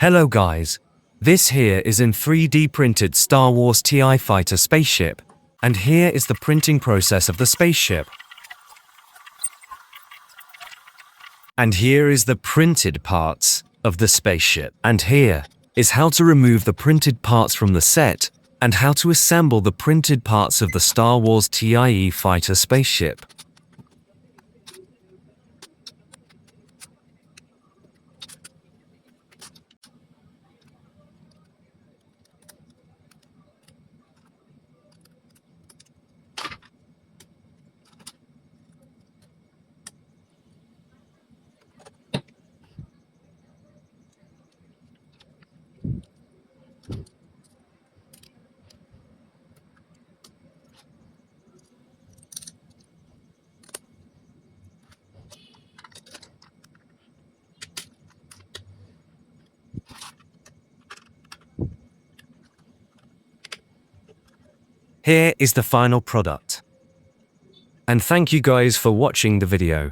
Hello guys. This here is in 3D printed Star Wars TIE fighter spaceship, and here is the printing process of the spaceship. And here is the printed parts of the spaceship. And here is how to remove the printed parts from the set, and how to assemble the printed parts of the Star Wars TIE fighter spaceship. Here is the final product. And thank you guys for watching the video.